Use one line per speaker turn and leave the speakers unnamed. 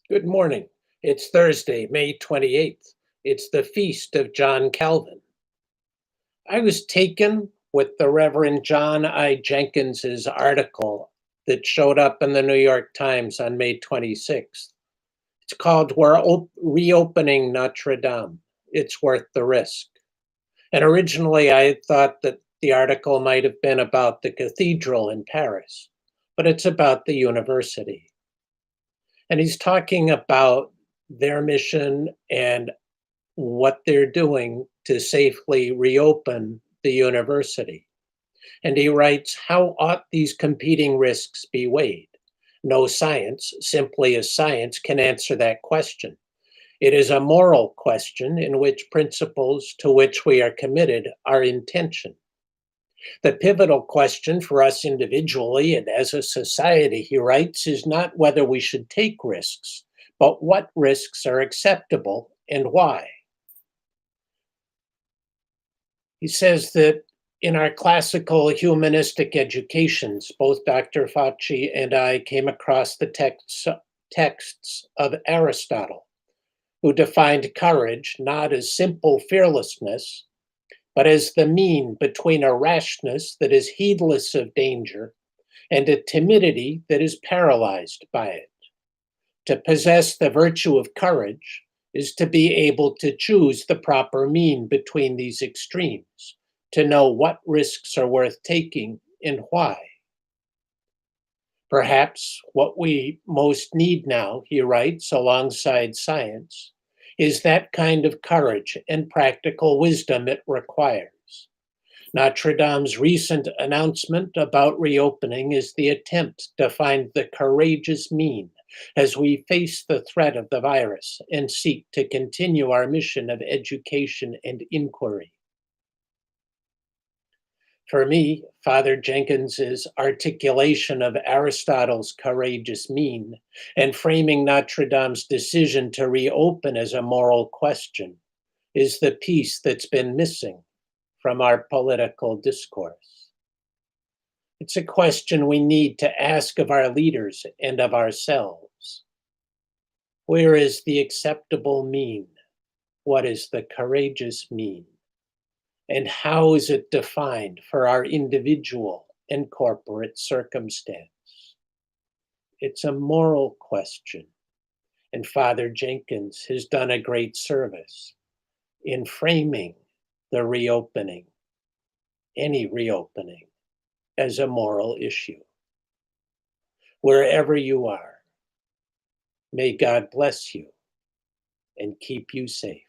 Good morning. It's Thursday, May 28th. It's the feast of John Calvin. I was taken with the Reverend John I. Jenkins's article that showed up in the New York Times on May 26th. It's called Reopening Notre Dame. It's worth the risk. And originally I had thought that the article might have been about the cathedral in Paris, but it's about the university. And he's talking about their mission and what they're doing to safely reopen the university. And he writes, how ought these competing risks be weighed? No science, simply as science, can answer that question. It is a moral question in which principles to which we are committed are in tension. The pivotal question for us individually and as a society, he writes, is not whether we should take risks, but what risks are acceptable and why. He says that in our classical humanistic educations, both Dr. Fauci and I came across the texts of Aristotle, who defined courage not as simple fearlessness, but as the mean between a rashness that is heedless of danger and a timidity that is paralyzed by it. To possess the virtue of courage is to be able to choose the proper mean between these extremes, to know what risks are worth taking and why. Perhaps what we most need now, he writes, alongside science, is that kind of courage and practical wisdom it requires. Notre Dame's recent announcement about reopening is the attempt to find the courageous mean as we face the threat of the virus and seek to continue our mission of education and inquiry. For me, Father Jenkins's articulation of Aristotle's courageous mean and framing Notre Dame's decision to reopen as a moral question is the piece that's been missing from our political discourse. It's a question we need to ask of our leaders and of ourselves. Where is the acceptable mean? What is the courageous mean? And how is it defined for our individual and corporate circumstance? It's a moral question, and Father Jenkins has done a great service in framing the reopening, any reopening, as a moral issue. Wherever you are, may God bless you and keep you safe.